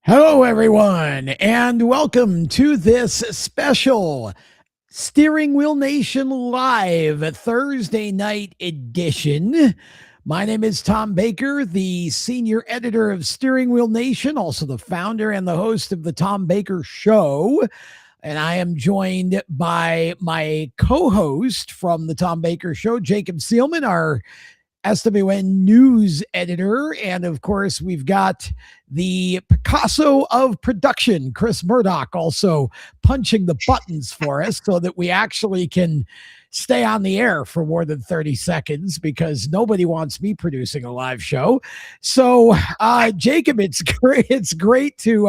Hello, everyone, and welcome to this special Steering Wheel Nation Live Thursday night edition. My name is Tom Baker, the senior editor of Steering Wheel Nation, also the founder and the host of the Tom Baker Show. And I am joined by my co-host from the Tom Baker Show, Jacob Seelman, our SWN news editor. And of course, we've got the Picasso of production, Chris Murdoch, also punching the buttons for us so that we actually can stay on the air for more than 30 seconds because nobody wants me producing a live show. So, Jacob, it's great. It's great to,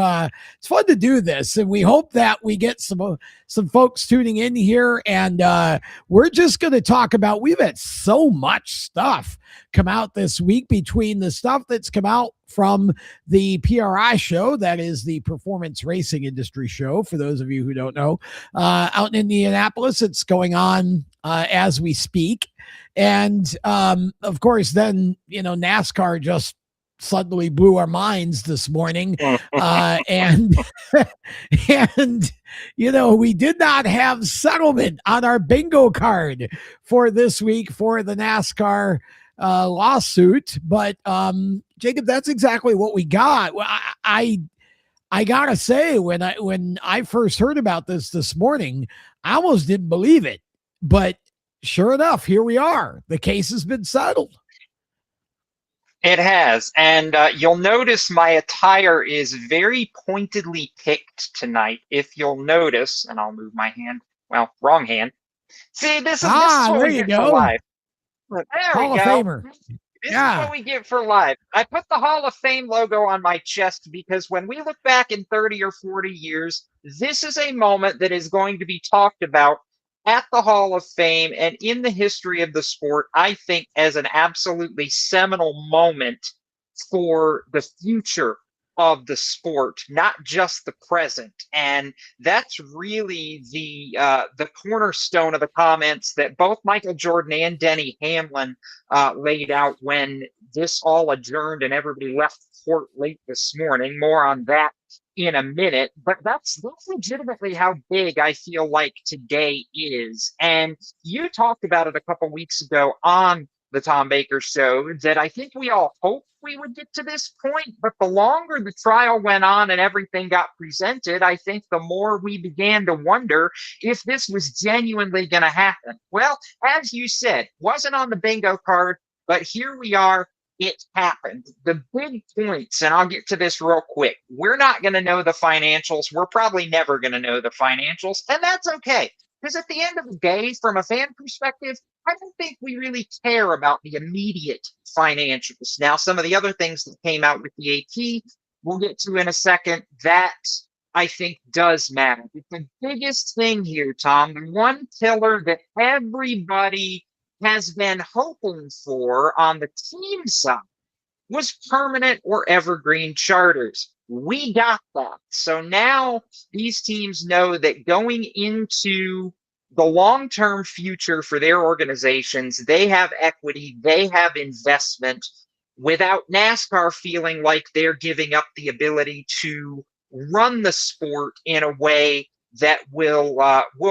it's fun to do this. And we hope that we get some folks tuning in here. And we're just going to talk about, we've had so much stuff come out this week between the stuff that's come out from the PRI show, that is the Performance Racing Industry Show, for those of you who don't know, out in Indianapolis. It's going on as we speak. And of course, then, NASCAR just suddenly blew our minds this morning. And we did not have settlement on our bingo card for this week for the NASCAR lawsuit. But Jacob, that's exactly what we got. I gotta say, when I first heard about this morning, I almost didn't believe it. But sure enough, here we are. The case has been settled. It has. And you'll notice my attire is very pointedly picked tonight. If you'll notice, and I'll move my hand. Well, wrong hand. See, this is what we get for live. There Hall we of go. Famer. This is what we get for live. I put the Hall of Fame logo on my chest because when we look back in 30 or 40 years, this is a moment that is going to be talked about at the Hall of Fame and in the history of the sport, I think, as an absolutely seminal moment for the future of the sport, not just the present. And that's really the cornerstone of the comments that both Michael Jordan and Denny Hamlin laid out when this all adjourned and everybody left court late this morning. More on that in a minute, but that's legitimately how big I feel like today is. And you talked about it a couple weeks ago on the Tom Baker Show that I think we all hoped we would get to this point, but the longer the trial went on and everything got presented, I think the more we began to wonder if this was genuinely going to happen. Well, as you said, wasn't on the bingo card, but here we are. It happened. The big points, and I'll get to this real quick. We're not going to know the financials. We're probably never going to know the financials, and that's okay. Because at the end of the day, from a fan perspective, I don't think we really care about the immediate financials. Now, some of the other things that came out with the AP, we'll get to in a second, that I think does matter. But the biggest thing here, Tom, the one pillar that everybody has been hoping for on the team side was permanent or evergreen charters. We got that. So now these teams know that going into the long-term future for their organizations, they have equity, they have investment without NASCAR feeling like they're giving up the ability to run the sport in a way that will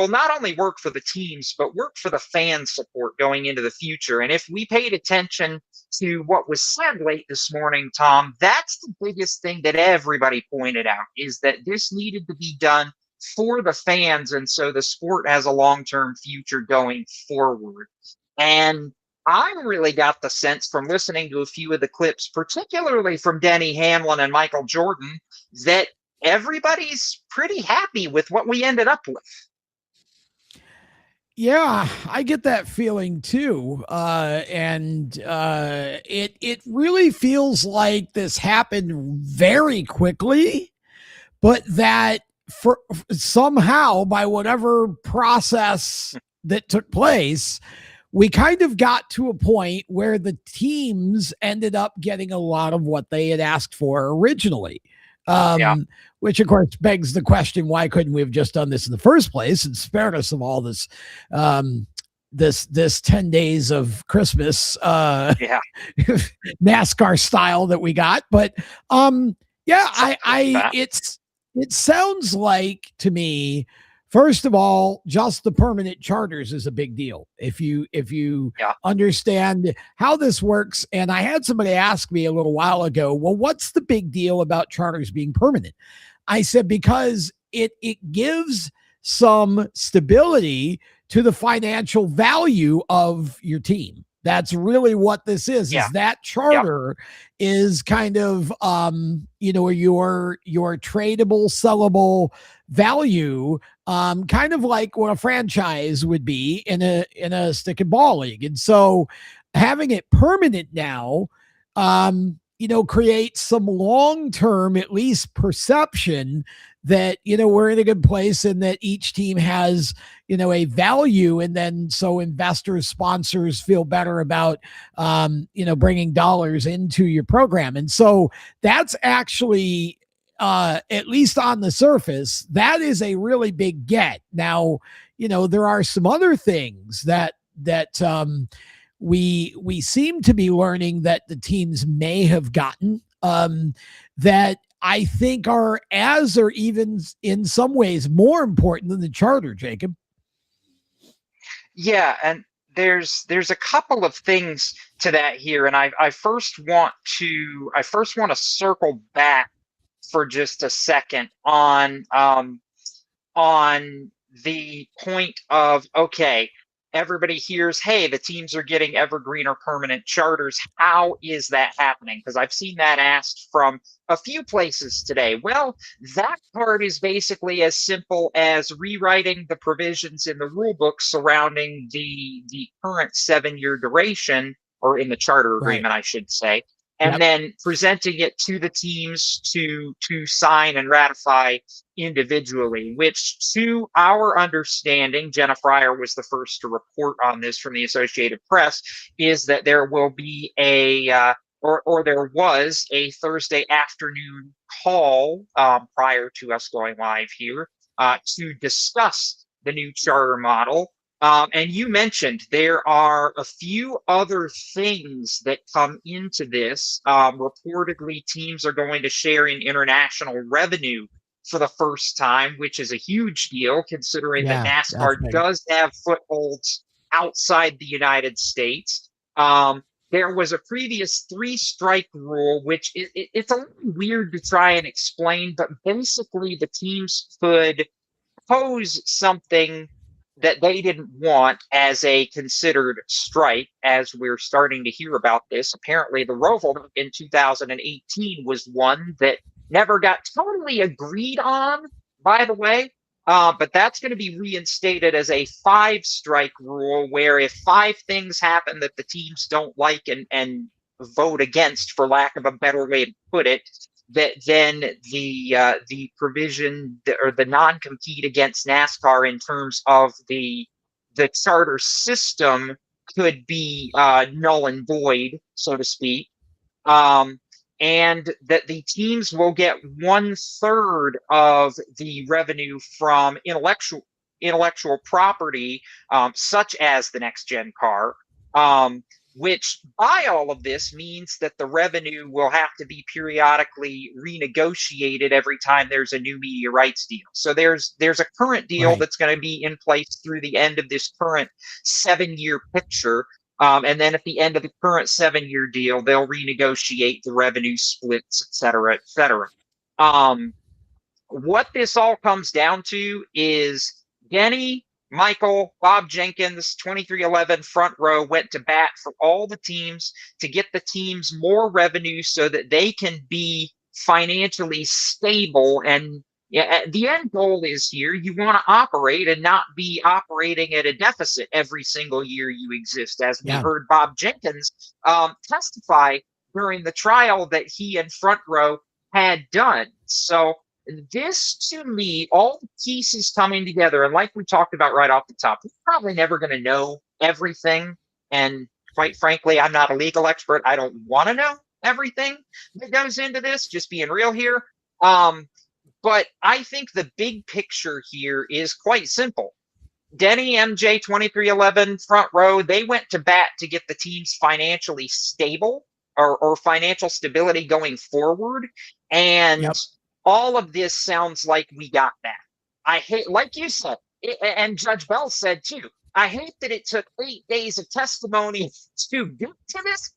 not only work for the teams, but work for the fan support going into the future. And if we paid attention to what was said late this morning, Tom, that's the biggest thing that everybody pointed out, is that this needed to be done for the fans. And so the sport has a long-term future going forward. And I really got the sense from listening to a few of the clips, particularly from Denny Hamlin and Michael Jordan, that everybody's pretty happy with what we ended up with. Yeah, I get that feeling too. It really feels like this happened very quickly, but that for somehow, by whatever process that took place, we kind of got to a point where the teams ended up getting a lot of what they had asked for originally. Which of course begs the question, why couldn't we have just done this in the first place and spared us of all this this 10 days of Christmas NASCAR style that we got? But Yeah, Something like that. it sounds like to me, first of all, just the permanent charters is a big deal. If you Yeah. understand how this works, and I had somebody ask me a little while ago, well, what's the big deal about charters being permanent? I said because it gives some stability to the financial value of your team. That's really what this Yeah. is that Yep. charter is kind of your tradable sellable value, kind of like what a franchise would be in a stick and ball league. And so having it permanent now, creates some long term, at least perception that, we're in a good place and that each team has, a value. And then so investors, sponsors feel better about, bringing dollars into your program. And so that's actually, at least on the surface, that is a really big get. Now, there are some other things that we seem to be learning that the teams may have gotten, that I think are as or even in some ways more important than the charter, Jacob. Yeah, and there's a couple of things to that here, and I first want to circle back for just a second on the point of, okay, everybody hears, hey, the teams are getting evergreen or permanent charters. How is that happening? Because I've seen that asked from a few places today. Well, that part is basically as simple as rewriting the provisions in the rule book surrounding the current 7-year duration, or in the charter Right. agreement, I should say, and Yep. then presenting it to the teams to sign and ratify individually, which, to our understanding, Jenna Fryer was the first to report on this from the Associated Press, is that there will be or there was a Thursday afternoon call, prior to us going live here, to discuss the new charter model. And you mentioned there are a few other things that come into this. Reportedly, teams are going to share in international revenue for the first time, which is a huge deal considering that Yeah, that's NASCAR big. does have footholds outside the United States. There was a previous three-strike rule, which it's a little weird to try and explain, but basically the teams could pose something that they didn't want as a considered strike, as we're starting to hear about this. Apparently, the Roval in 2018 was one that never got totally agreed on, by the way. But that's going to be reinstated as a 5-strike rule, where if 5 things happen that the teams don't like and vote against, for lack of a better way to put it, that then the provision or the non-compete against NASCAR in terms of the charter system could be null and void, so to speak. Um, and that the teams will get 1/3 of the revenue from intellectual property, such as the next gen car. Which, by all of this, means that the revenue will have to be periodically renegotiated every time there's a new media rights deal. So there's a current deal Right. that's going to be in place through the end of this current 7-year picture. And then at the end of the current 7-year deal, they'll renegotiate the revenue splits, et cetera, et cetera. Um, what this all comes down to is Denny, Michael, Bob Jenkins, 2311 front row went to bat for all the teams to get the teams more revenue so that they can be financially stable. And yeah, the end goal is here, you want to operate and not be operating at a deficit every single year you exist, as we Yeah. heard Bob Jenkins testify during the trial that he and front row had done. So this, to me, all the pieces coming together, and like we talked about right off the top, we're probably never going to know everything. And quite frankly, I'm not a legal expert. I don't want to know everything that goes into this, just being real here. But I think the big picture here is quite simple. Denny, MJ, 2311 front row, they went to bat to get the teams financially stable. or financial stability going forward. And Yep. all of this sounds like we got that. I hate, like you said, and Judge Bell said too, I hate that it took 8 days of testimony to get to this,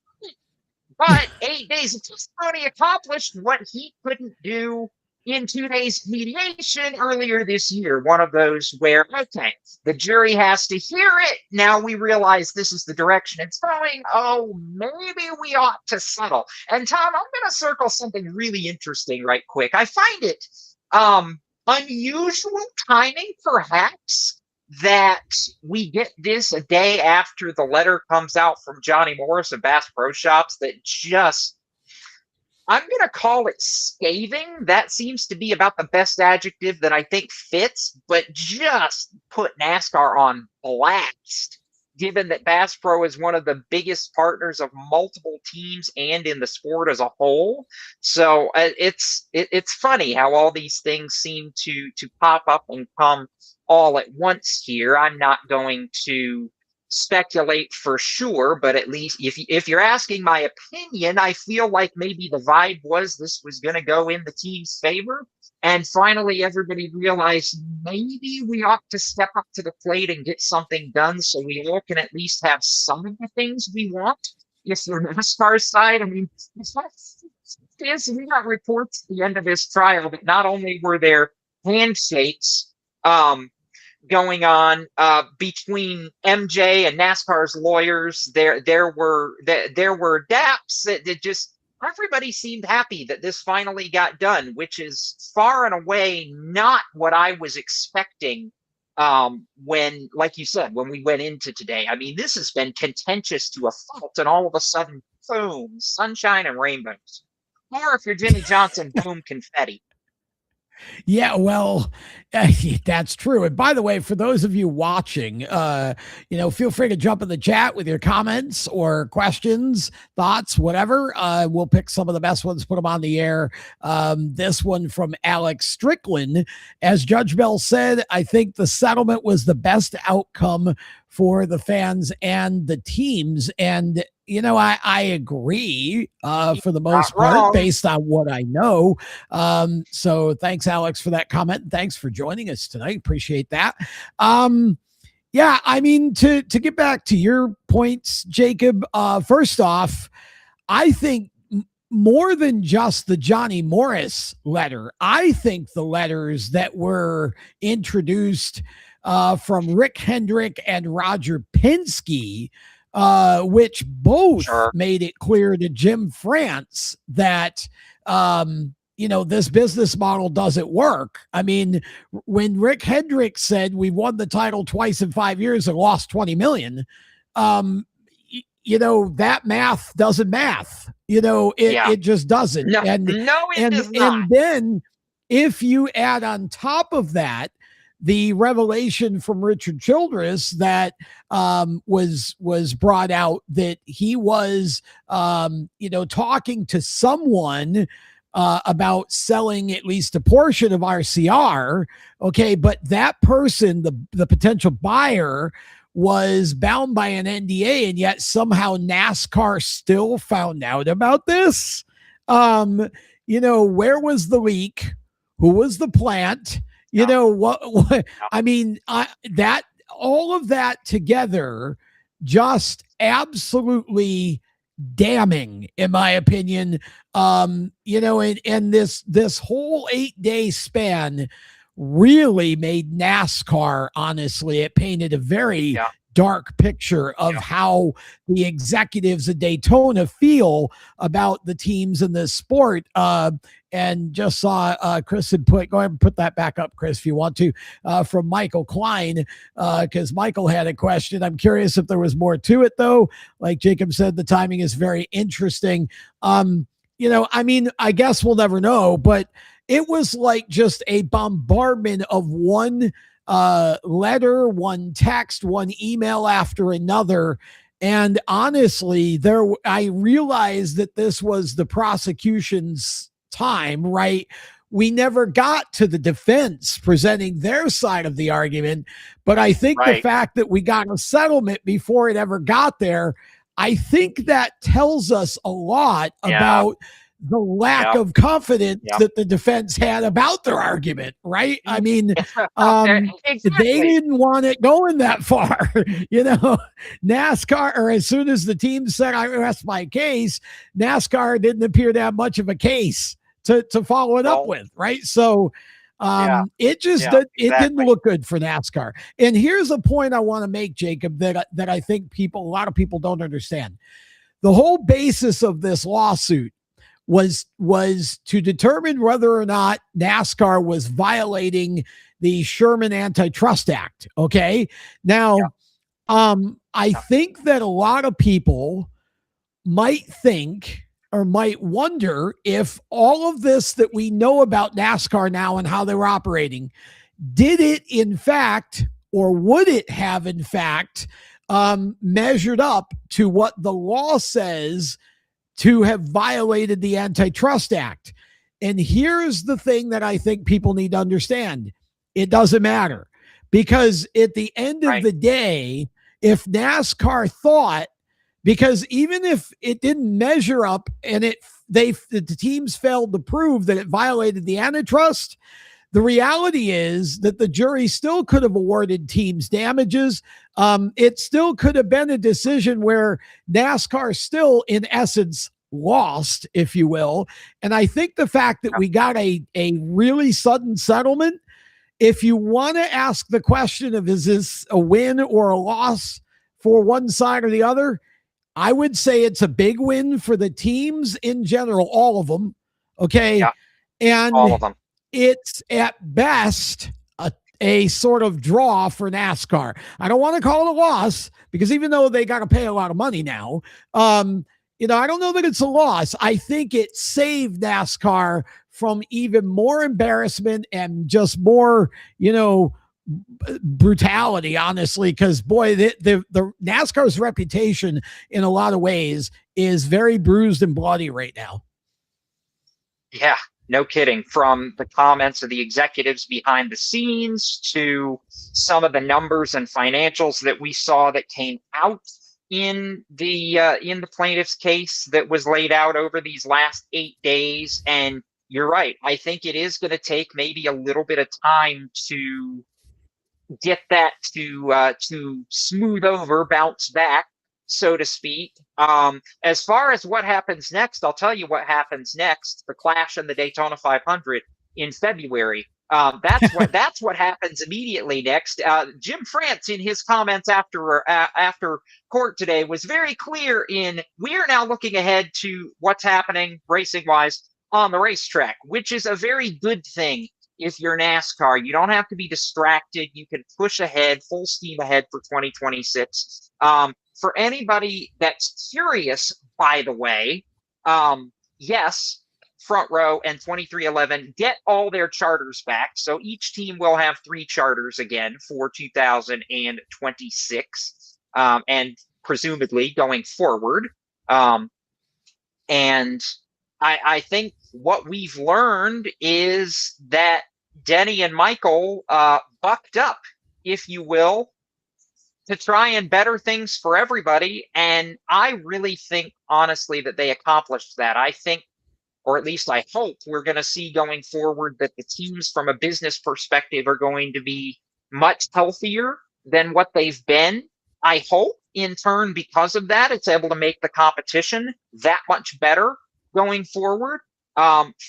but 8 days of testimony accomplished what he couldn't do in 2 days of mediation earlier this year. One of those where, okay, the jury has to hear it. Now we realize this is the direction it's going. Oh, maybe we ought to settle. And Tom, I'm going to circle something really interesting right quick. I find it unusual timing, perhaps, that we get this a day after the letter comes out from Johnny Morris of Bass Pro Shops that just, I'm going to call it scathing. That seems to be about the best adjective that I think fits, but just put NASCAR on blast, given that Bass Pro is one of the biggest partners of multiple teams and in the sport as a whole. So it's funny how all these things seem to pop up and come all at once here. I'm not going to speculate for sure, but at least if you're asking my opinion, I feel like maybe the vibe was this was going to go in the team's favor. And finally, everybody realized maybe we ought to step up to the plate and get something done so we all can at least have some of the things we want. If you're NASCAR side, I mean, we got reports at the end of this trial that not only were there handshakes going on between MJ and NASCAR's lawyers, there were daps that just everybody seemed happy that this finally got done, which is far and away not what I was expecting when, like you said, when we went into today. I mean, this has been contentious to a fault, and all of a sudden, boom, sunshine and rainbows. Or if you're Jimmy Johnson, boom, confetti. Yeah, well, that's true. And by the way, for those of you watching, feel free to jump in the chat with your comments or questions, thoughts, whatever. We'll pick some of the best ones, put them on the air. This one from Alex Strickland. As Judge Bell said, I think the settlement was the best outcome for the fans and the teams. And I agree for the most part based on what I know. So thanks, Alex, for that comment. Thanks for joining us tonight. Appreciate that. Yeah, I mean, to get back to your points, Jacob, first off, I think more than just the Johnny Morris letter, I think the letters that were introduced from Rick Hendrick and Roger Penske, which both made it clear to Jim France that, this business model doesn't work. I mean, when Rick Hendrick said we won the title twice in 5 years and lost 20 million, that math doesn't math. It just doesn't. No, it does not. And then if you add on top of that, the revelation from Richard Childress that was brought out that he was, talking to someone about selling at least a portion of RCR. Okay, but that person, the potential buyer, was bound by an NDA, and yet somehow NASCAR still found out about this. Where was the leak? Who was the plant? What I mean, that all of that together, just absolutely damning, in my opinion. And this whole 8-day span really made NASCAR, honestly, it painted a very dark picture of how the executives of Daytona feel about the teams in this sport. And just saw Chris had go ahead and put that back up, Chris, if you want to, from Michael Klein, because Michael had a question. I'm curious if there was more to it, though. Like Jacob said, the timing is very interesting. I guess we'll never know, but it was like just a bombardment of one letter, one text, one email after another. And honestly, I realized that this was the prosecution's time, right? We never got to the defense presenting their side of the argument, but I think the fact that we got a settlement before it ever got there, I think that tells us a lot Yeah. about the lack Yep. of confidence Yep. that the defense had about their argument, right? I mean, they Exactly. didn't want it going that far. NASCAR, or as soon as the team said, I rest my case, NASCAR didn't appear to have much of a case to follow it up Well, with, right? So yeah. it just Yeah. it didn't Exactly. look good for NASCAR. And here's a point I want to make, Jacob, that I think a lot of people don't understand. The whole basis of this lawsuit was to determine whether or not NASCAR was violating the Sherman Antitrust Act. Okay. Yeah. Now, I Yeah. think that a lot of people might think or might wonder if all of this that we know about NASCAR now and how they were operating, did it in fact, or would it have in fact, measured up to what the law says to have violated the Antitrust Act? And here's the thing that I think people need to understand: it doesn't matter, because at the end of Right. the day, if NASCAR thought, because even if it didn't measure up and the teams failed to prove that it violated the antitrust, the reality is that the jury still could have awarded teams damages. It still could have been a decision where NASCAR still, in essence, lost, if you will. And I think the fact that we got a really sudden settlement, if you want to ask the question of is this a win or a loss for one side or the other, I would say it's a big win for the teams in general, all of them. Okay. Yeah. All of And them. it's at best a sort of draw for NASCAR. I don't want to call it a loss, because even though they got to pay a lot of money now, I don't know that it's a loss. I think it saved NASCAR from even more embarrassment and just more, brutality, honestly, because boy, the NASCAR's reputation in a lot of ways is very bruised and bloody right now. Yeah, no kidding. From the comments of the executives behind the scenes to some of the numbers and financials that we saw that came out in the plaintiff's case that was laid out over these last 8 days. And you're right. I think it is going to take maybe a little bit of time to get that to smooth over, bounce back, so to speak. As far as what happens next, I'll tell you what happens next: the Clash and the Daytona 500 in February. That's what happens immediately next. Jim France, in his comments after court today, was very clear in we are now looking ahead to what's happening racing wise on the racetrack, which is a very good thing. If you're NASCAR, you don't have to be distracted. You can push ahead, full steam ahead for 2026. For anybody that's curious, by the way, yes, Front Row and 2311 get all their charters back. So each team will have 3 charters again for 2026, and presumably going forward. And I think what we've learned is that Denny and Michael bucked up, if you will, to try and better things for everybody. And I really think, honestly, that they accomplished that. I think, or at least I hope, we're going to see going forward that the teams from a business perspective are going to be much healthier than what they've been. I hope, in turn, because of that, it's able to make the competition that much better going forward,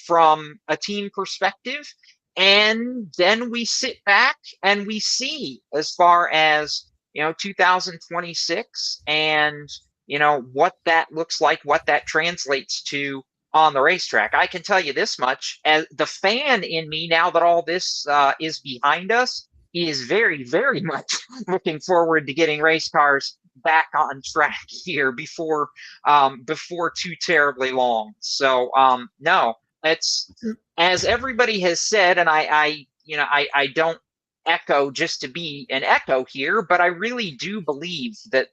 from a team perspective. And then we sit back and we see, as far as 2026, and what that looks like, what that translates to on the racetrack. I can tell you this much: as the fan in me, now that all this is behind us, is very, very much looking forward to getting race cars back on track here before too terribly long. So no, it's, as everybody has said, and I don't echo just to be an echo here, but I really do believe that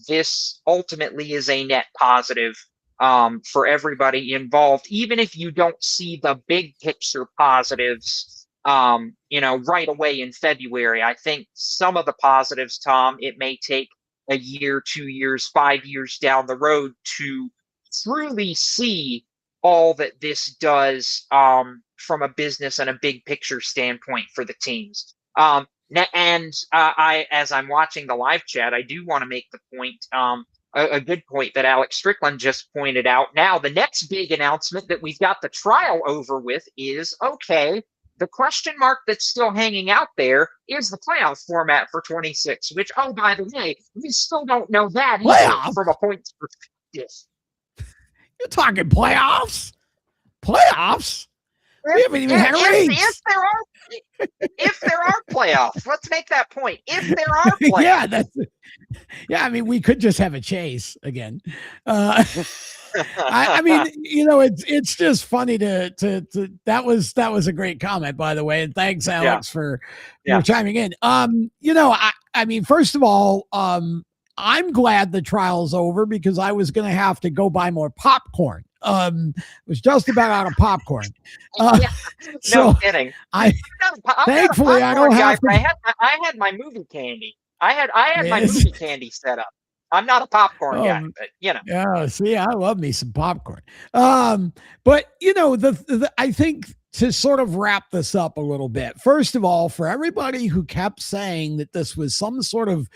this ultimately is a net positive, for everybody involved, even if you don't see the big picture positives, right away in February. I think some of the positives, Tom, it may take a year, 2 years, 5 years down the road to truly see all that this does, from a business and a big picture standpoint for the teams. And as I'm watching the live chat, I do want to make the point, a good point that Alex Strickland just pointed out. Now, the next big announcement that we've got the trial over with is, okay, the question mark that's still hanging out there is the playoff format for 26, which, oh, by the way, we still don't know that either Playoff? from a points perspective. You're talking playoffs? Playoffs? We haven't even had a race. If there are playoffs, let's make that point. If there are playoffs. I mean, we could just have a chase again. I mean, it's just funny to that was a great comment, by the way, and thanks, Alex, for chiming in. I mean, first of all, I'm glad the trial's over because I was going to have to go buy more popcorn. Was just about out of popcorn. No kidding. Thankfully I don't have to. I had my movie candy. I had my movie candy set up. I'm not a popcorn guy, but Yeah, see, I love me some popcorn. But I think to sort of wrap this up a little bit. First of all, for everybody who kept saying that this was some sort of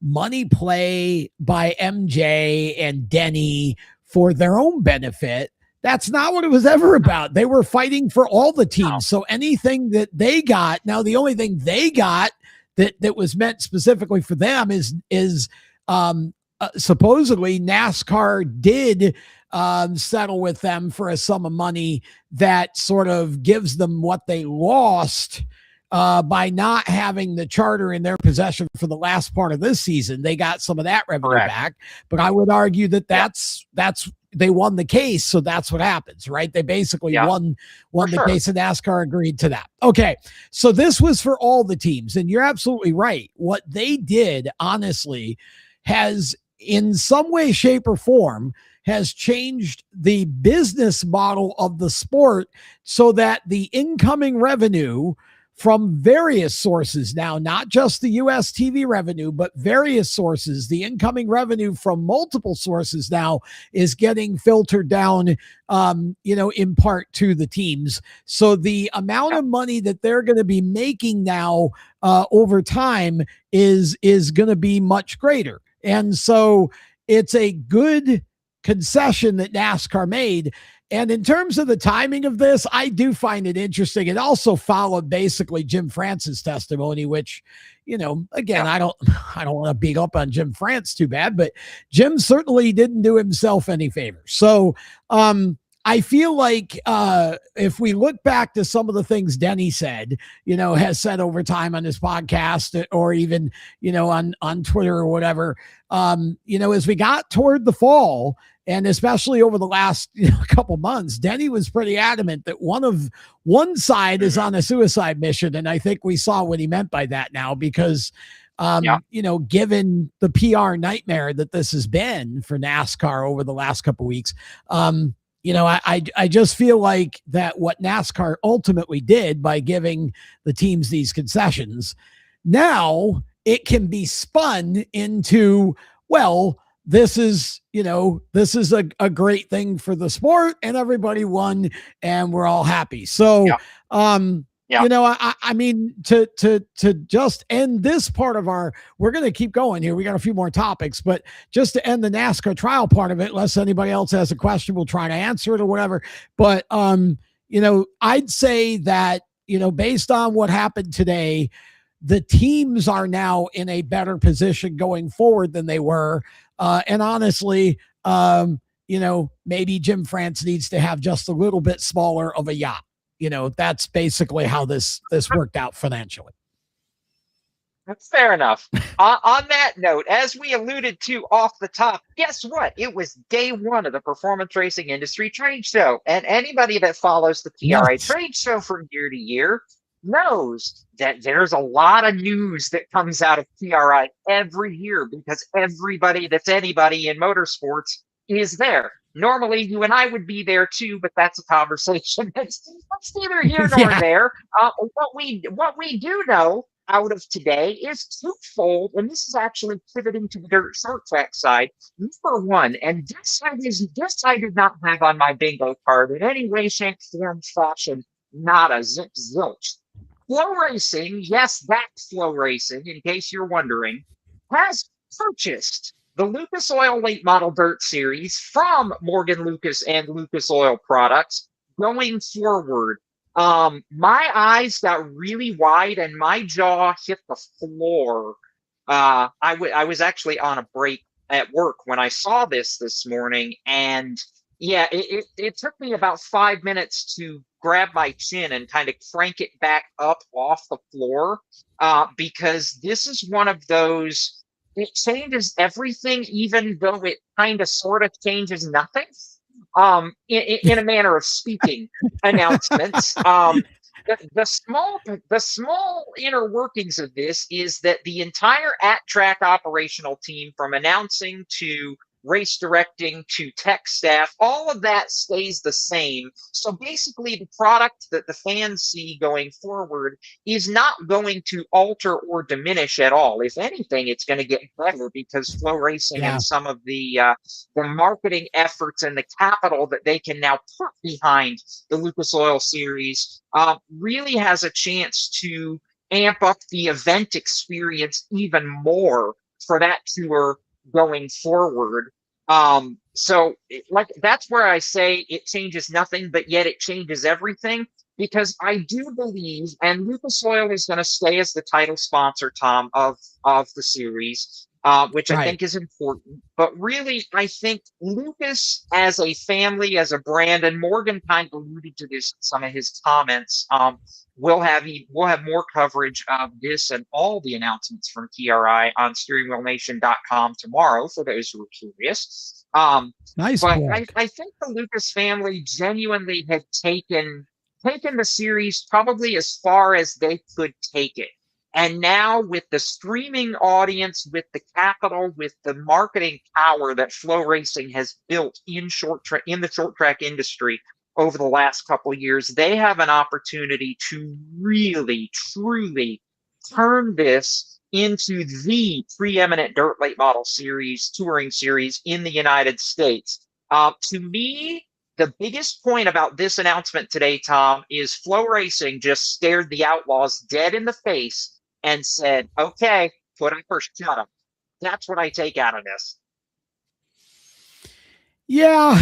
money play by MJ and Denny for their own benefit, that's not what it was ever about. They were fighting for all the teams. No. So anything that they got, now the only thing they got that was meant specifically for them is supposedly NASCAR did settle with them for a sum of money that sort of gives them what they lost by not having the charter in their possession for the last part of this season. They got some of that revenue back, but I would argue that that's they won the case. So that's what happens, right? They basically won the case, and NASCAR agreed to that. Okay. So this was for all the teams, and you're absolutely right. What they did, honestly, has in some way, shape, or form has changed the business model of the sport so that the incoming revenue from various sources now, not just the US TV revenue, but various sources, the incoming revenue from multiple sources now is getting filtered down, in part to the teams. So the amount of money that they're going to be making now over time is going to be much greater. And so it's a good concession that NASCAR made. And in terms of the timing of this, I do find it interesting. It also followed basically Jim France's testimony, which, again, I don't want to beat up on Jim France too bad, but Jim certainly didn't do himself any favors. So I feel like if we look back to some of the things Denny said, has said over time on his podcast or even, on Twitter or whatever, as we got toward the fall, and especially over the last couple months, Denny was pretty adamant that one side is on a suicide mission. And I think we saw what he meant by that now, because, given the PR nightmare that this has been for NASCAR over the last couple of weeks, I just feel like that what NASCAR ultimately did by giving the teams these concessions, now it can be spun into, well, this is a great thing for the sport and everybody won and we're all happy. So, I mean, to just end this part of we're going to keep going here. We got a few more topics, but just to end the NASCAR trial part of it, unless anybody else has a question, we'll try to answer it or whatever. But, I'd say that, based on what happened today, the teams are now in a better position going forward than they were. And honestly, maybe Jim France needs to have just a little bit smaller of a yacht. That's basically how this worked out financially. That's fair enough. On that note, as we alluded to off the top, guess what? It was day one of the Performance Racing Industry Trade Show. And anybody that follows the PRA trade show from year to year knows that there's a lot of news that comes out of PRI every year, because everybody that's anybody in motorsports is there. Normally, you and I would be there too, but that's a conversation that's neither here nor there. What we do know out of today is twofold, and this is actually pivoting to the dirt short track side. Number one, and this I did not have on my bingo card in any way, shape, form, fashion. Not a zip zilch. Flow Racing, yes, that's Flow Racing, in case you're wondering, has purchased the Lucas Oil Late Model Dirt Series from Morgan Lucas and Lucas Oil Products going forward. My eyes got really wide and my jaw hit the floor. I was actually on a break at work when I saw this morning, and yeah, it took me about 5 minutes to grab my chin and kind of crank it back up off the floor, because this is one of those. It changes everything, even though it kind of sort of changes nothing. In a manner of speaking, announcements. The small inner workings of this is that the entire at track operational team, from announcing to race directing to tech staff, all of that stays the same. So basically, the product that the fans see going forward is not going to alter or diminish at all. If anything, it's going to get better, because Flow Racing Yeah. and some of the marketing efforts and the capital that they can now put behind the Lucas Oil Series really has a chance to amp up the event experience even more for that tour going forward. That's where I say it changes nothing, but yet it changes everything, because I do believe, and Lucas Oil is going to stay as the title sponsor, Tom, of the series, which I Right. think is important. But really, I think Lucas as a family, as a brand, and Morgan kind of alluded to this in some of his comments. We'll have more coverage of this and all the announcements from TRI on steeringwheelnation.com tomorrow for those who are curious. Nice But plug. I think the Lucas family genuinely had taken the series probably as far as they could take it. And now, with the streaming audience, with the capital, with the marketing power that Flow Racing has built in the short track industry over the last couple of years, they have an opportunity to really, truly turn this into the preeminent dirt late model series, touring series in the United States. To me, the biggest point about this announcement today, Tom, is Flow Racing just stared the Outlaws dead in the face and said, okay, put up or shut up. That's what I take out of this. Yeah.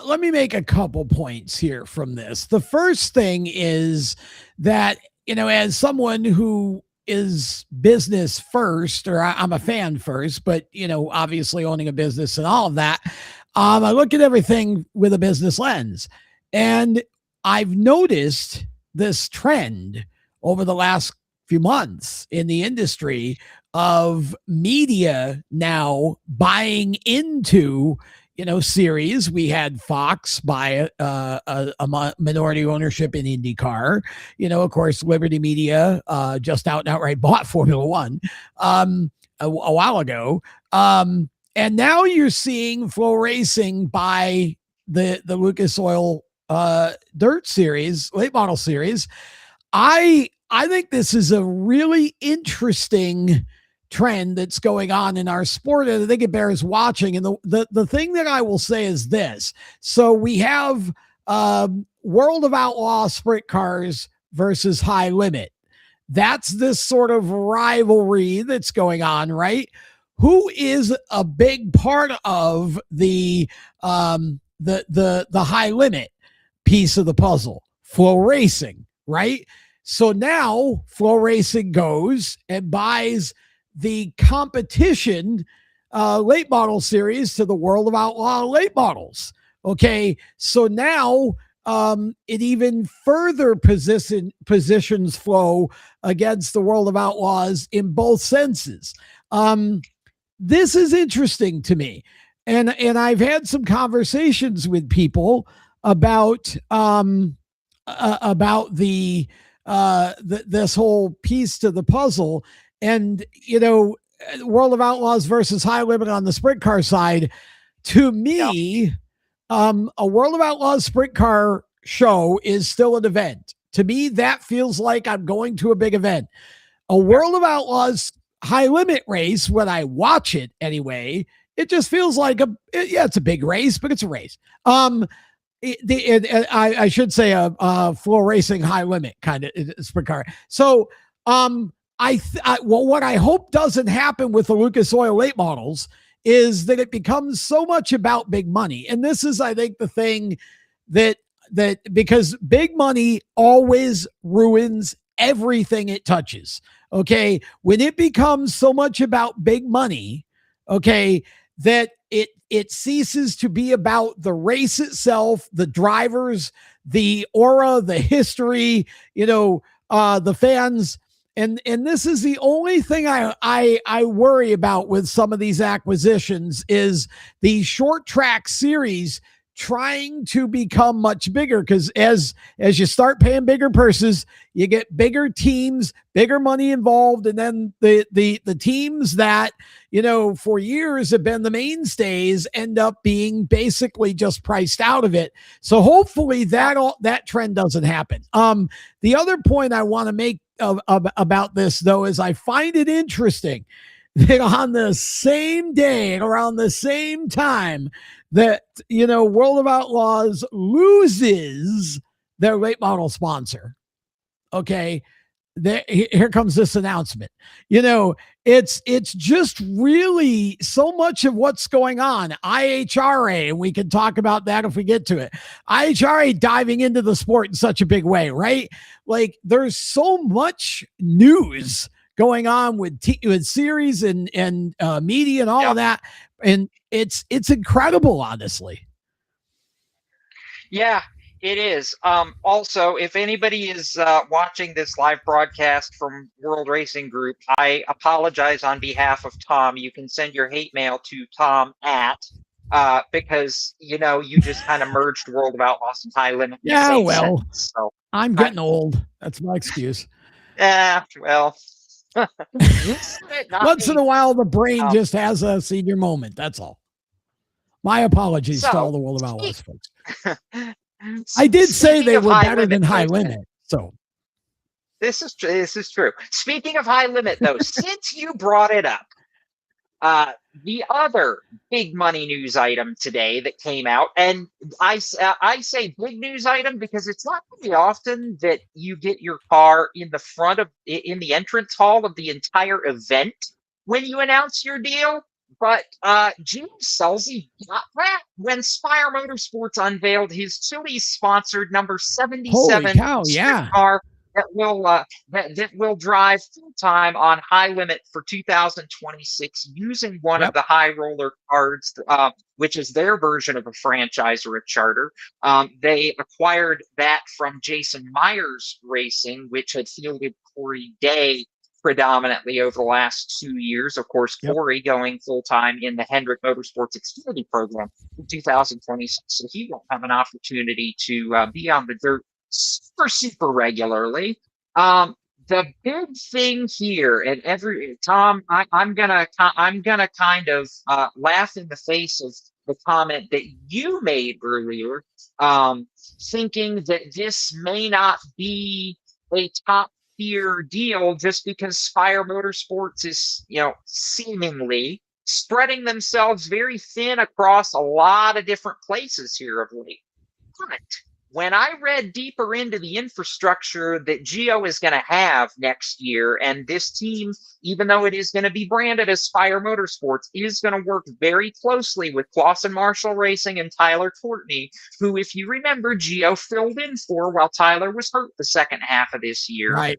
Let me make a couple points here from this. The first thing is that, as someone who is business first, or I'm a fan first, but, obviously owning a business and all of that, I look at everything with a business lens. And I've noticed this trend over the last few months in the industry of media now buying into series. We had Fox buy a minority ownership in IndyCar. Of course, Liberty Media just out and outright bought Formula One a while ago. And now you're seeing Flow Racing buy the Lucas Oil Dirt Series, late model series. I think this is a really interesting trend that's going on in our sport, and I think it bears watching. And the thing that I will say is this: so we have World of Outlaw sprint cars versus High Limit. That's this sort of rivalry that's going on, right? Who is a big part of the High Limit piece of the puzzle? Flow Racing, right? So now Flow Racing goes and buys the competition late model series to the World of Outlaw late models. Okay, so now it even further positions Flow against the World of Outlaws in both senses. This is interesting to me, and I've had some conversations with people about this whole piece to the puzzle. And World of Outlaws versus High Limit on the sprint car side, to me, a World of Outlaws sprint car show is still an event. To me, that feels like I'm going to a big event. A World of Outlaws high limit race, when I watch it anyway, it just feels like it's a big race, but it's a race. I should say a flow racing high limit kind of sprint car. So what I hope doesn't happen with the Lucas Oil late models is that it becomes so much about big money. And this is, I think, the thing that because big money always ruins everything it touches. Okay. When it becomes so much about big money, okay, that it ceases to be about the race itself, the drivers, the aura, the history, the fans. And this is the only thing I worry about with some of these acquisitions is the short track series trying to become much bigger, because as you start paying bigger purses, you get bigger teams, bigger money involved, and then the teams that for years have been the mainstays end up being basically just priced out of it. So hopefully that trend doesn't happen. The other point I want to make about this, though, is I find it interesting that on the same day and around the same time that World of Outlaws loses their late model sponsor, okay, here comes this announcement. It's just really so much of what's going on. IHRA, and we can talk about that if we get to it. IHRA diving into the sport in such a big way, right? Like, there's so much news going on with series and media and all of that, and it's incredible, honestly. Yeah, it is. Also, if anybody is watching this live broadcast from World Racing Group, I apologize on behalf of Tom. You can send your hate mail to Tom because you just kind of merged World of Outlaws and High Limit. Yeah, well, sentence, so I'm getting old. That's my excuse. Yeah, well. Once in a while, the brain just has a senior moment. That's all. My apologies to all the World of Outlaws folks. I did say they were better than High Limit. So this is true. Speaking of High Limit, though, since you brought it up, the other big money news item today that came out, and I say big news item because it's not very often that you get your car in the entrance hall of the entire event when you announce your deal. But Jim Scelzi got that when Spire Motorsports unveiled his Chili's-sponsored number 77 car that will drive full time on High Limit for 2026 using one of the High Roller cards, which is their version of a franchise or a charter. They acquired that from Jason Myers Racing, which had fielded Corey Day predominantly over the last 2 years. Of course, Corey going full time in the Hendrick Motorsports Xfinity program in 2026. So he will have an opportunity to be on the dirt super regularly. The big thing here, and Tom, I'm gonna kind of laugh in the face of the comment that you made earlier, thinking that this may not be a top tier deal just because Spire Motorsports is, seemingly spreading themselves very thin across a lot of different places here of late. But when I read deeper into the infrastructure that Geo is going to have next year, and this team, even though it is going to be branded as Spire Motorsports, is going to work very closely with Clausen Marshall Racing and Tyler Courtney, who, if you remember, Geo filled in for while Tyler was hurt the second half of this year. Right.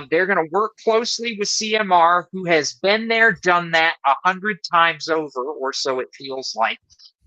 They're going to work closely with CMR, who has been there, done that 100 times over, or so it feels like.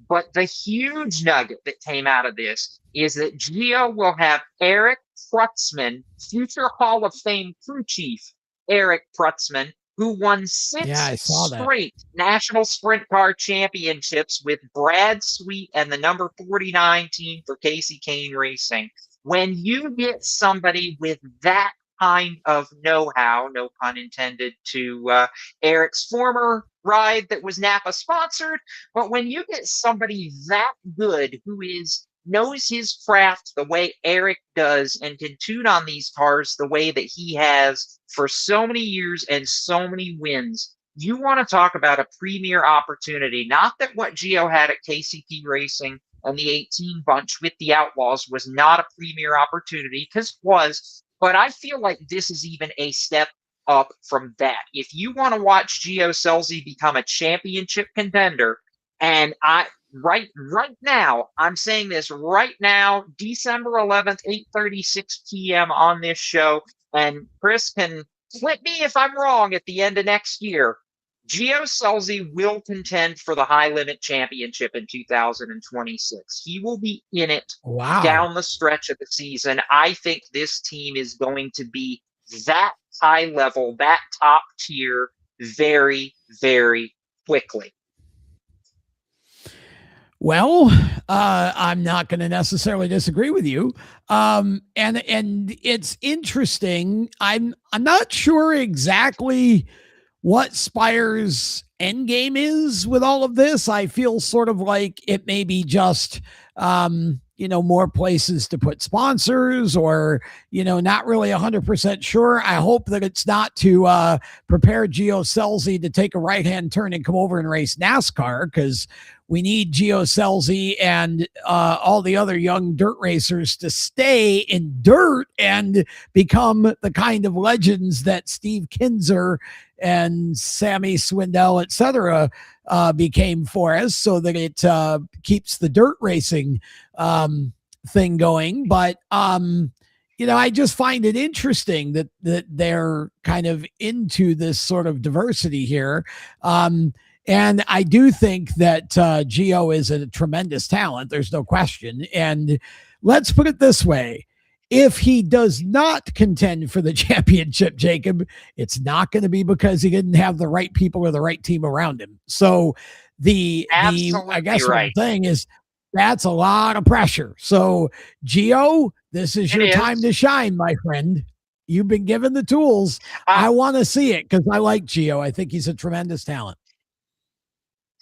But the huge nugget that came out of this is that Geo will have Eric Prutzman, future Hall of Fame crew chief Eric Prutzman, who won 6 straight national sprint car championships with Brad Sweet and the number 49 team for Casey Kane Racing. When you get somebody with that kind of know-how, no pun intended, to Eric's former ride that was Napa sponsored, but when you get somebody that good who is knows his craft the way Eric does and can tune on these cars the way that he has for so many years and so many wins, you want to talk about a premier opportunity. Not that what Gio had at KCP Racing and the 18 bunch with the Outlaws was not a premier opportunity, because it was, but I feel like this is even a step up from that. If you want to watch Gio Scelzi become a championship contender, and right now, I'm saying this right now, December 11th, 8:36 p.m. on this show, and Chris can flip me if I'm wrong at the end of next year. Gio Scelzi will contend for the High Limit Championship in 2026. He will be in it Wow. down the stretch of the season. I think this team is going to be that high level, that top tier, very, very quickly. Well, I'm not going to necessarily disagree with you. And it's interesting. I'm not sure exactly what Spire's end game is with all of this. I feel sort of like it may be just more places to put sponsors, or not really 100% sure. I hope that it's not to prepare Gio Scelzi to take a right-hand turn and come over and race NASCAR, because we need Gio Scelzi and all the other young dirt racers to stay in dirt and become the kind of legends that Steve Kinzer and Sammy Swindell, etc., became for us, so that it keeps the dirt racing thing going. But I just find it interesting that they're kind of into this sort of diversity here. And I do think that Gio is a tremendous talent. There's no question. And let's put it this way. If he does not contend for the championship, Jacob, it's not going to be because he didn't have the right people or the right team around him. So I guess what I'm saying is that's a lot of pressure. So Gio, this is your time to shine, my friend. You've been given the tools. I want to see it because I like Gio. I think he's a tremendous talent.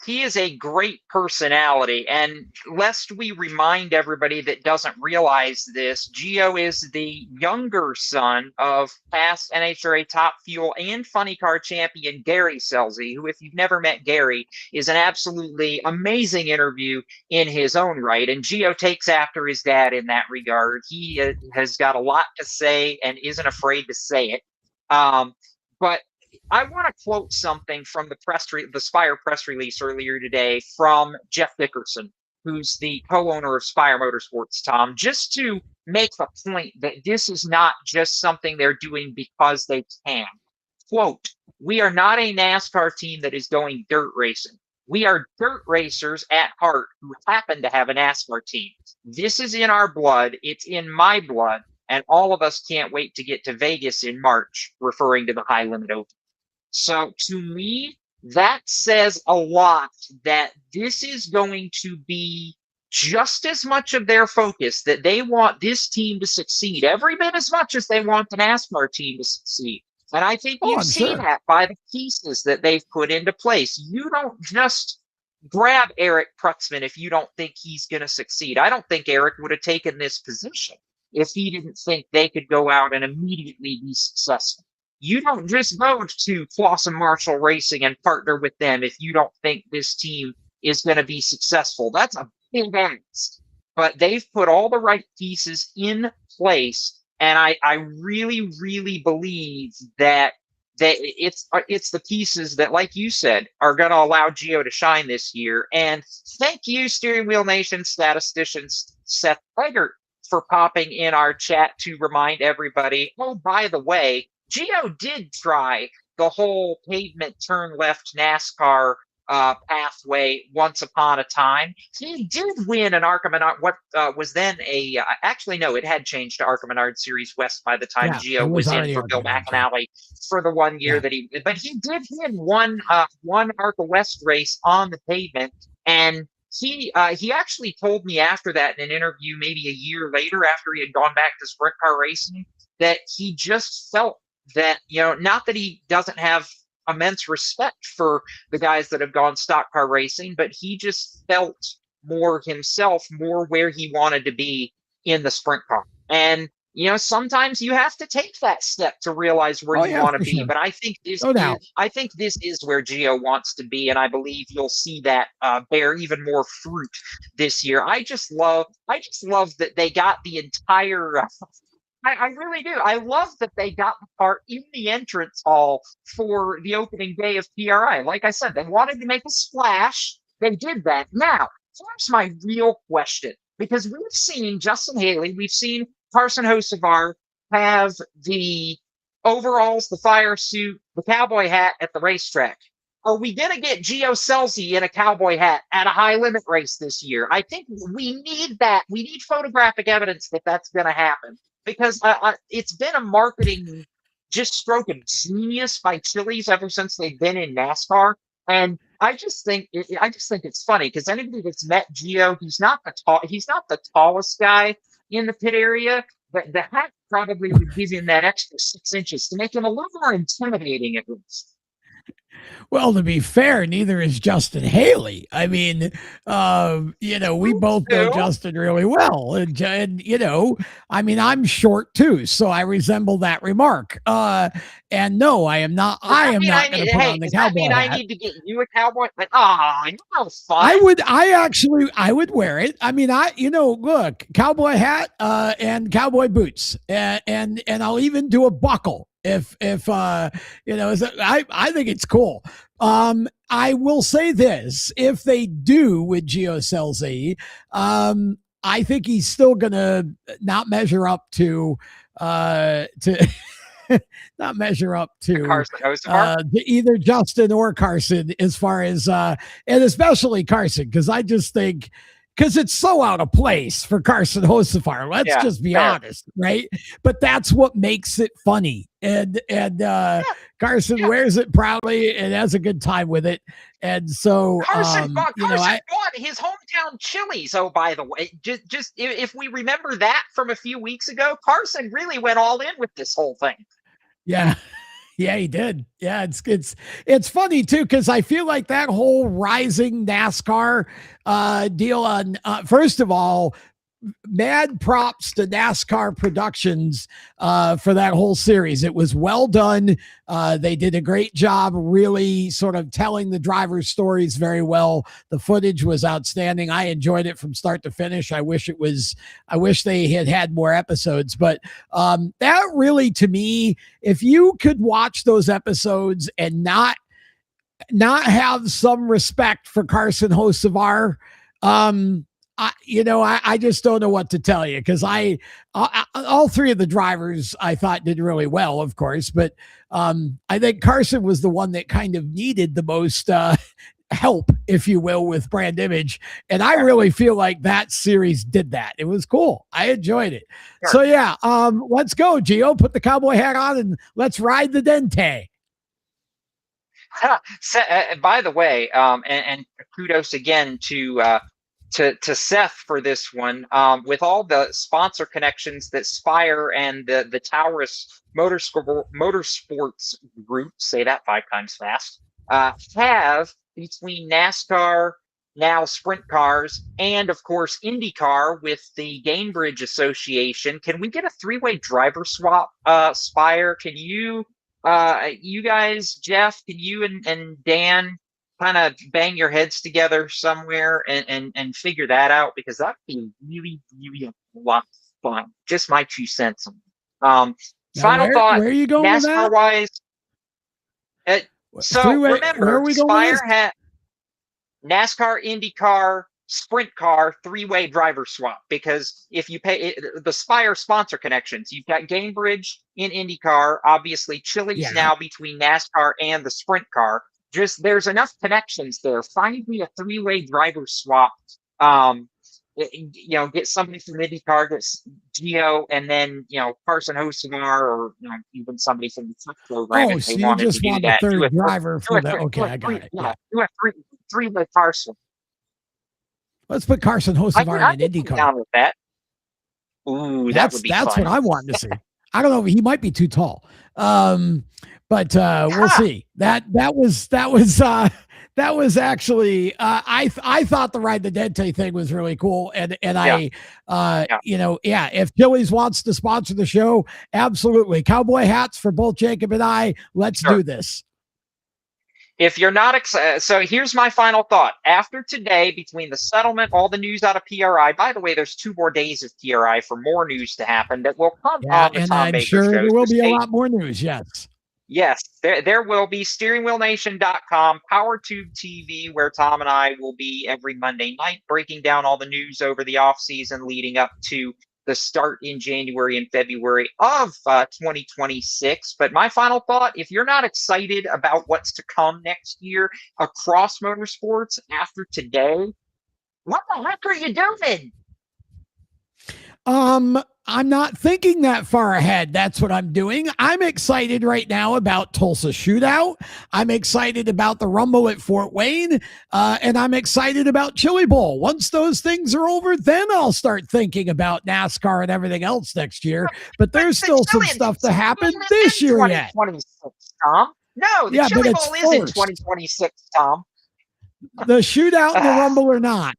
He is a great personality. And lest we remind everybody that doesn't realize this, Gio is the younger son of past NHRA Top Fuel and Funny Car champion Gary Scelzi, who, if you've never met Gary, is an absolutely amazing interview in his own right. And Gio takes after his dad in that regard. He has got a lot to say and isn't afraid to say it. But I want to quote something from the Spire press release earlier today from Jeff Dickerson, who's the co-owner of Spire Motorsports, Tom, just to make the point that this is not just something they're doing because they can. Quote, "We are not a NASCAR team that is going dirt racing. We are dirt racers at heart who happen to have a NASCAR team. This is in our blood. It's in my blood. And all of us can't wait to get to Vegas in March," referring to the High Limit Open. So to me, that says a lot that this is going to be just as much of their focus, that they want this team to succeed every bit as much as they want the NASCAR team to succeed. And I think you see that by the pieces that they've put into place. You don't just grab Eric Prutzman if you don't think he's going to succeed. I don't think Eric would have taken this position if he didn't think they could go out and immediately be successful. You don't just go to Clausen Marshall Racing and partner with them if you don't think this team is going to be successful. That's a big ask. But they've put all the right pieces in place, and I really, really believe that it's the pieces that, like you said, are going to allow Gio to shine this year. And thank you, Steering Wheel Nation statistician Seth Eggert, for popping in our chat to remind everybody, oh, by the way, Gio did try the whole pavement turn left NASCAR pathway once upon a time. He did win an ARCA Menard, what was then actually, no, it had changed to ARCA Menard Series West by the time Gio was in for Bill McAnally for the 1 year that but he did win one ARCA West race on the pavement. And he actually told me after that in an interview, maybe a year later after he had gone back to sprint car racing, that he just felt that, not that he doesn't have immense respect for the guys that have gone stock car racing, but he just felt more himself, more where he wanted to be in the sprint car. And sometimes you have to take that step to realize where Oh you yeah, want to for be. sure. But No doubt. I think this is where Gio wants to be, and I believe you'll see that bear even more fruit this year. I just love that they got the entire. I really do. I love that they got the part in the entrance hall for the opening day of PRI. Like I said, they wanted to make a splash. They did that. Now, here's my real question, because we've seen Justin Haley, we've seen Carson Hocevar have the overalls, the fire suit, the cowboy hat at the racetrack. Are we going to get Gio Scelzi in a cowboy hat at a high limit race this year? I think we need that. We need photographic evidence that that's going to happen, because it's been a marketing just stroke of genius by Chili's ever since they've been in NASCAR. And I just think it's funny, because anybody that's met Gio, he's not the tallest guy in the pit area, but the hat probably would give him that extra 6 inches to make him a little more intimidating at least. Well, to be fair, neither is Justin Haley. I mean, we both know Too. Justin really well, and I mean, I'm short too, so I resemble that remark. And no, I am not. Does I that am mean not going to put on the does that mean cowboy I hat. need to get you a cowboy? Like, oh, you know, fun. I would wear it. I mean, look, cowboy hat, and cowboy boots, and I'll even do a buckle if I think it's cool. I will say this: if they do with Gio Scelzi, I think he's still gonna not measure up to not measure up Carson Hocevar. to either Justin or Carson, as far as and especially Carson, because I just think, because it's so out of place for Carson Hocevar. Let's Yeah, just be fair. honest, right? But that's what makes it funny, and Yeah, Carson yeah. wears it proudly and has a good time with it, and so Carson bought his hometown Chili's. Oh, by the way, just if we remember that from a few weeks ago, Carson really went all in with this whole thing. yeah. Yeah, he did. Yeah, it's funny too, because I feel like that whole rising NASCAR deal on first of all, mad props to NASCAR Productions for that whole series. It was well done. They did a great job, really sort of telling the drivers' stories very well. The footage was outstanding. I enjoyed it from start to finish. I wish they had more episodes, but that really, to me, if you could watch those episodes and not have some respect for Carson Hocevar, I just don't know what to tell you, because all three of the drivers I thought did really well, of course, but I think Carson was the one that kind of needed the most help, if you will, with brand image, and I really feel like that series did that. It was cool. I enjoyed it. Sure. So yeah, let's go, Gio. Put the cowboy hat on and let's ride the Dente. By the way, and kudos again to Seth for this one. With all the sponsor connections that Spire and the Taurus Motorsports Group, say that 5 times fast, have between NASCAR, now sprint cars, and of course IndyCar with the Gainbridge Association. Can we get a three-way driver swap? Spire, can you guys, Jeff, can you and Dan kind of bang your heads together somewhere and figure that out? Because that'd be really, really a lot of fun. Just my 2 cents. Final thought, where are you going with NASCAR that? wise. So remember, where are we going Spire with this? had NASCAR, IndyCar, sprint car, three-way driver swap. Because if you pay the Spire sponsor connections, you've got Gainbridge in IndyCar, obviously Chili's now between NASCAR and the sprint car. Just there's enough connections there. Find me a three-way driver swap. Get somebody from IndyCar, get Gio, and then Carson Hocevar, or even somebody from the truck program. Oh, so you just want a third driver for that? Okay, I got it. Yeah, do a three-way Carson. Let's put Carson Hocevar in an IndyCar. Down with that. Ooh, that would be fun. That's what I wanted to see. I don't know. He might be too tall. But we'll see. That was That was actually I thought the Ride the Dente thing was really cool, and Yeah. yeah, if Chili's wants to sponsor the show, absolutely, cowboy hats for both Jacob and I. Let's Sure. do this. If you're not excited, so here's my final thought. After today, between the settlement, all the news out of PRI, by the way, there's 2 more days of PRI for more news to happen that will come Yeah, on the and Tom I'm Baker sure Show. there So will be a stay. lot more news. Yes. Yes, there will be steeringwheelnation.com, PowerTube TV, where Tom and I will be every Monday night breaking down all the news over the off season leading up to the start in January and February of 2026. But my final thought, if you're not excited about what's to come next year across motorsports after today, what the heck are you doing? I'm not thinking that far ahead. That's what I'm doing. I'm excited right now about Tulsa Shootout. I'm excited about the Rumble at Fort Wayne. And I'm excited about Chili Bowl. Once those things are over, then I'll start thinking about NASCAR and everything else next year. But there's still some stuff to happen this year yet. 2026, Tom. No, the Yeah, but Chili it's Bowl is in first. 2026, Tom. The Shootout and the Rumble are not.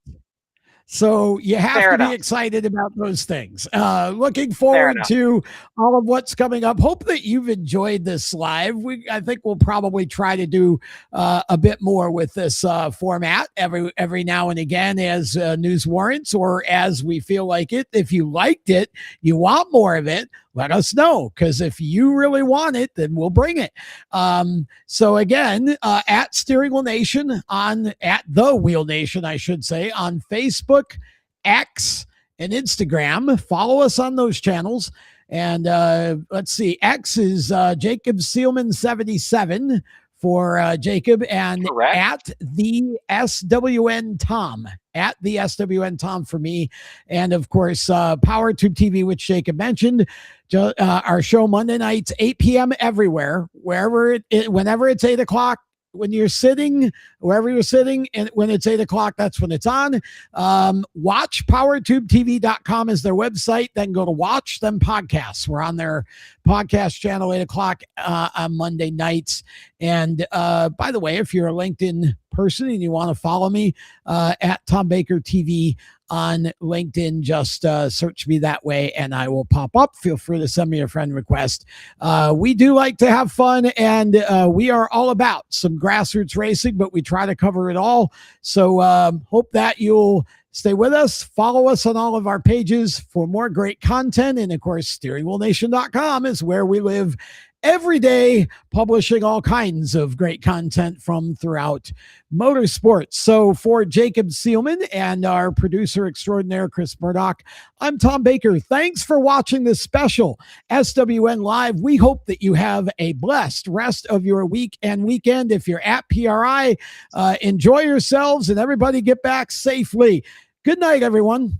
So you have Fair to enough. be excited about those things. Looking forward to all of what's coming up. Hope that you've enjoyed this live. I think we'll probably try to do a bit more with this format every now and again as news warrants or as we feel like it. If you liked it, you want more of it, let us know, because if you really want it, then we'll bring it. So again, at Steering Wheel Nation at the Wheel Nation, I should say, on Facebook, X, and Instagram. Follow us on those channels. And let's see, X is Jacob Seelman 77 for Jacob, and Correct. at the SWN Tom, for me, and of course PowerTube TV, which Jacob mentioned. Our show Monday nights 8 p.m. everywhere, whenever it's 8 o'clock. When you're sitting, wherever you're sitting, and when it's 8 o'clock, that's when it's on. Watch PowerTubeTV.com is their website. Then go to watch them podcasts. We're on their podcast channel 8 o'clock on Monday nights. And by the way, if you're a LinkedIn person and you want to follow me at Tom Baker TV on LinkedIn, just search me that way and I will pop up. Feel free to send me a friend request. We do like to have fun, and we are all about some grassroots racing, but we try to cover it all. So hope that you'll stay with us. Follow us on all of our pages for more great content. And of course, steeringwheelnation.com is where we live every day, publishing all kinds of great content from throughout motorsports. So for Jacob Seelman and our producer extraordinaire, Chris Murdoch, I'm Tom Baker. Thanks for watching this special SWN Live. We hope that you have a blessed rest of your week and weekend. If you're at PRI, enjoy yourselves, and everybody get back safely. Good night, everyone.